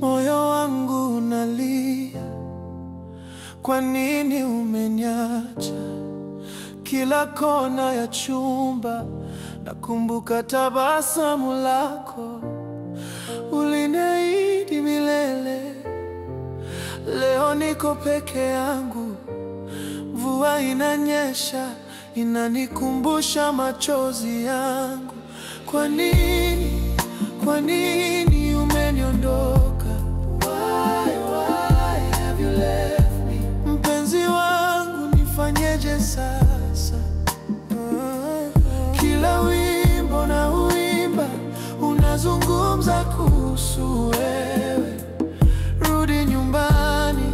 Moyo wangu unalia, kwa nini umeniacha? Kila kona ya chumba nakumbuka tabasamu lako. Uliniahidi milele, leo niko peke yangu. Mvua inanyesha, inanikumbusha machozi yangu. Kwa nini umeniondoka? Why have you left me? Mpenzi wangu, nifanyeje sasa? Kila wimbo na uimba unazungumza kuhusu wewe. Rudi nyumbani,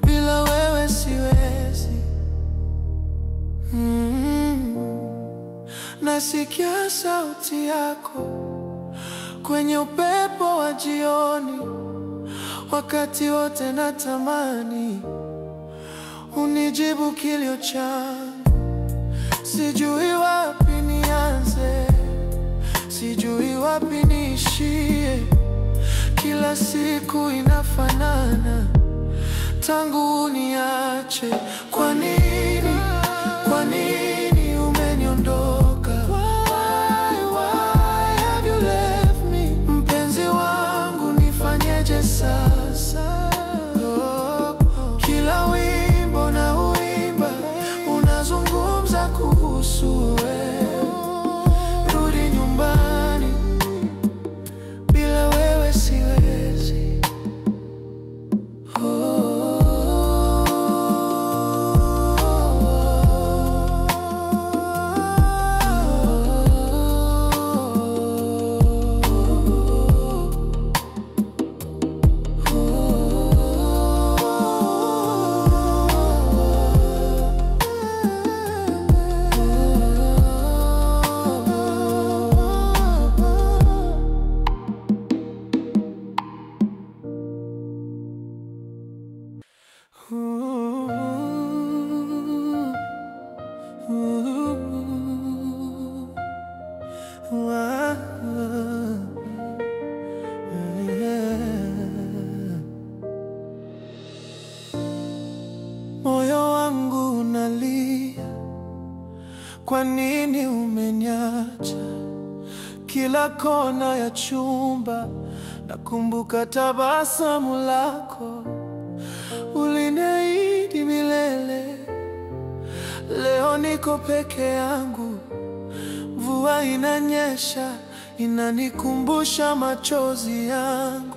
bila wewe siwezi. Nasikia sauti yako kwenye upepo wa jioni, wakati wote natamani unijibu kilio changu. Sijui wapi nianze, sijui wapi niishie. Kila siku inafanana tangu uniache. Kwa nini umeniondoka? Why have you left me? Mpenzi wangu, nifanyeje sasa? Kila wimbo na uimba unazungumza kuhusu wewe. Rudi nyumbani, bila wewe siwezi. Moyo wangu unalia, kwa nini umeniacha? Kila kona ya chumba nakumbuka tabasamu lako. Uliniahidi milele, leo niko peke yangu. Mvua inanyesha, inanikumbusha machozi yangu.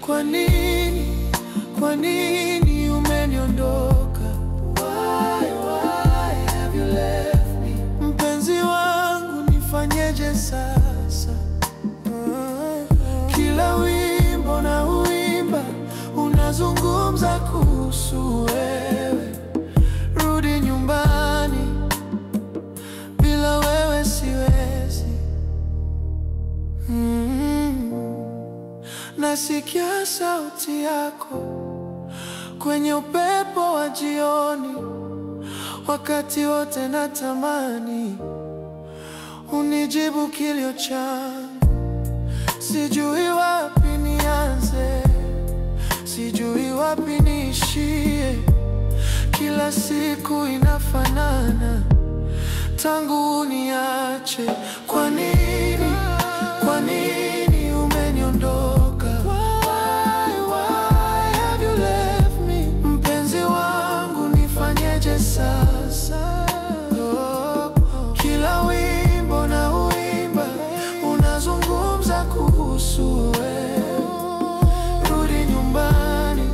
Kwa nini umeniondoka? Why have you left me? Mpenzi wangu, nifanyeje sasa? Kila wimbo na uimba unazungumza kuhusu wewe. Rudi nyumbani, bila wewe siwezi. Nasikia sauti yako kwenye upepo wa jioni, wakati wote natamani unijibu kilio changu. Sijui wapi nianze, sijui wapi niishie. Kila siku inafanana tangu uniache. Kwa nini umeniondoka? Why have you left me? Mpenzi wangu, nifanyeje sasa? Kila wimbo na uimba unazungumza kuhusu wewe. Rudi nyumbani,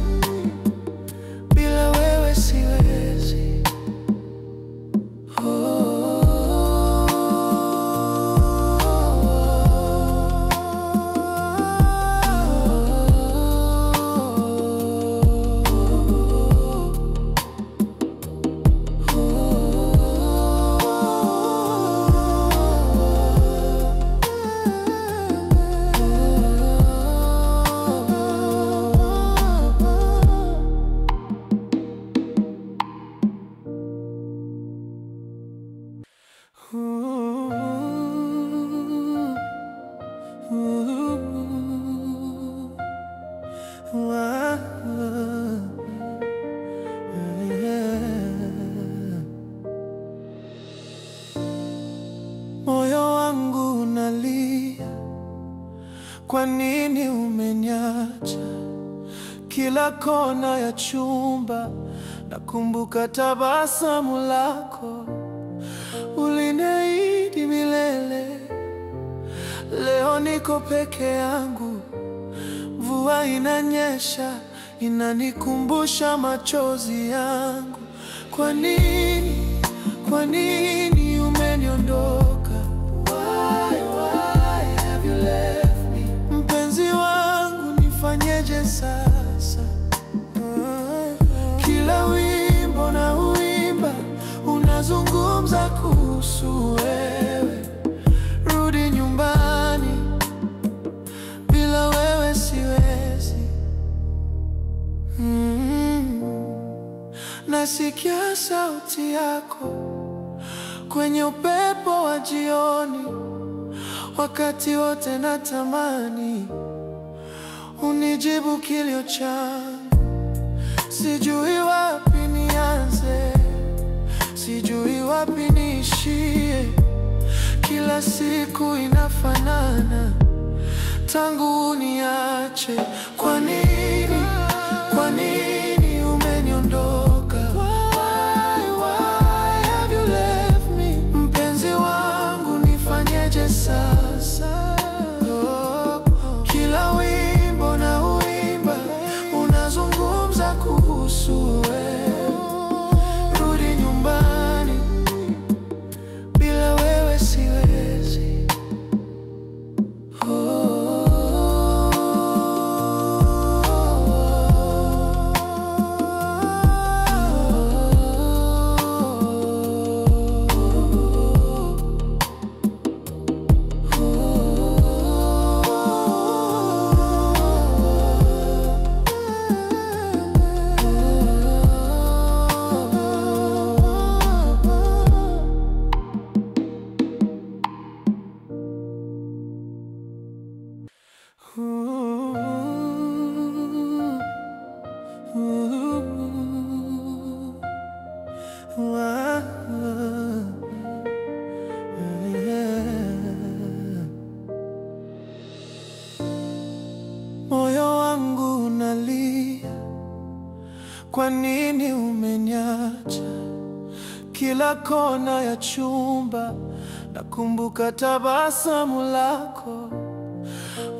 bila wewe siwezi. Ooh. Kwa nini umeniacha? Kila kona ya chumba nakumbuka tabasamu lako. Uliniahidi milele, leo niko peke yangu. Mvua inanyesha, inanikumbusha machozi yangu. Kwa nini umeniondoka? Why have you left me? Mpenzi wangu, nifanyeje sasa? Kila wimbo na uimba unazungumza kuhusu wewe. Rudi nyumbani, bila wewe siwezi. Nasikia sauti yako kwenye upepo wa jioni. Wakati wote natamani unijibu kilio changu. Sijui wapi nianze, sijui wapi niishie. Kila siku inafanana tangu uniache. Kwa nini umeniondoka? Why have you left me? Mpenzi wangu, nifanyeje sasa? Kila wimbo na uimba unazungumza kuhusu wewe. Rudi nyumbani, bila wewe siwezi. Moyo wangu unalia, kwa nini umeniacha? Kila kona ya chumba nakumbuka tabasamu lako.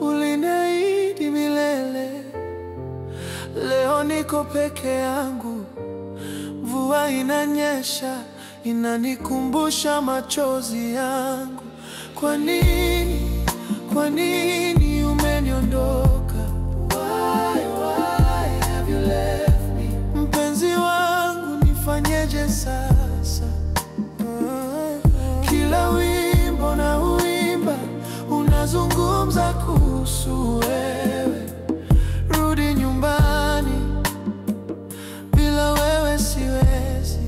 Uliniahidi milele, leo niko peke yangu. Mvua inanyesha, inanikumbusha machozi yangu. Kwa nini umeniondoka? Why have you left me? Mpenzi wangu, nifanyeje sasa? Kila wimbo na uimba unazungumza kuhusu wewe. Rudi nyumbani, bila wewe siwezi.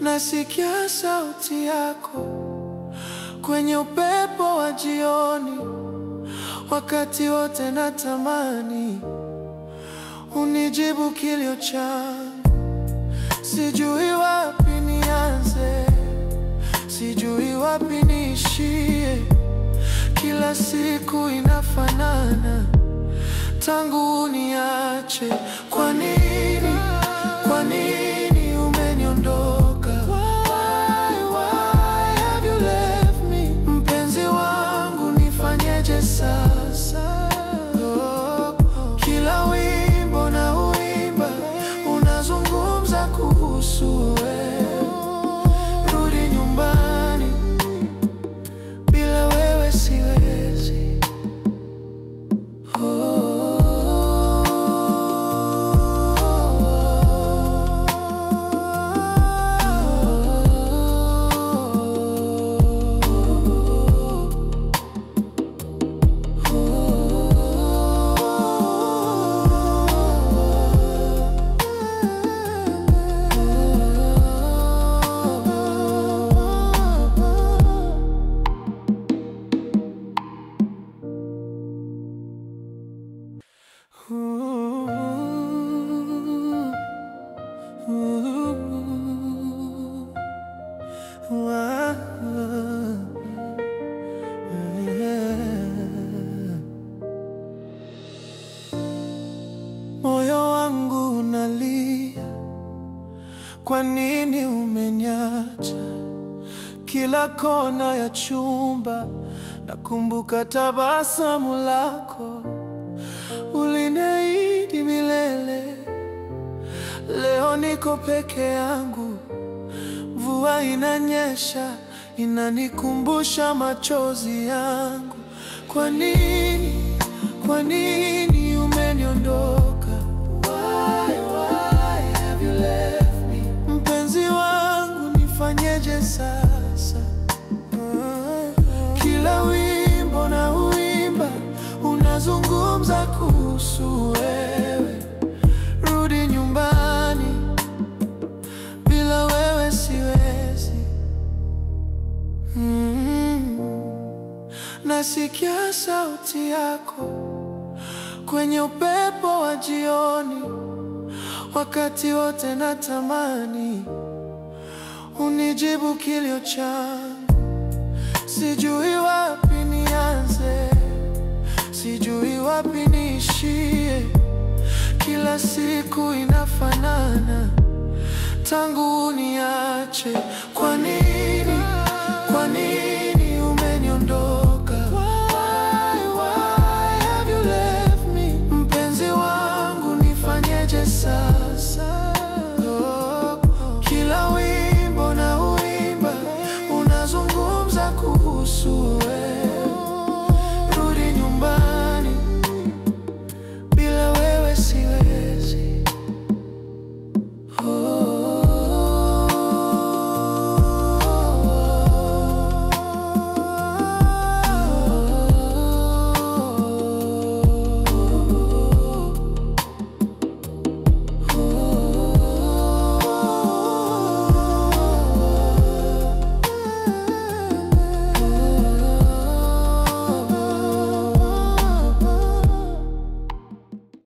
Nasikia sauti yako kwenye upepo wa jioni. Wakati wote natamani unijibu kilio changu. Sijui wapi nianze, sijui wapi niishie. Kila siku inafanana tangu uniache. Kwa nini umeniondoka? Why have you left me? Mpenzi wangu, nifanyeje sasa? Kila wimbo na uimba unazungumza kuhusu wewe. Rudi nyumbani, bila wewe siwezi. kila kona ya chumba. Nakumbuka tabasamu lako, uliniahidi milele. Leo niko peke yangu, mvua inanyesha, inanikumbusha machozi yangu. Kwa nini umeniondoka? Why have you left me? Mpenzi wangu, nifanyeje sasa? Kila wimbo na uimba unazungumza kuhusu wewe. Rudi nyumbani, bila wewe siwezi. Nasikia sauti yako kwenye upepo wa jioni, wakati wote natamani unijibu kilio changu. Sijui wapi nianze, sijui wapi niishie. Kila siku inafanana tangu uniache. Kwa nini?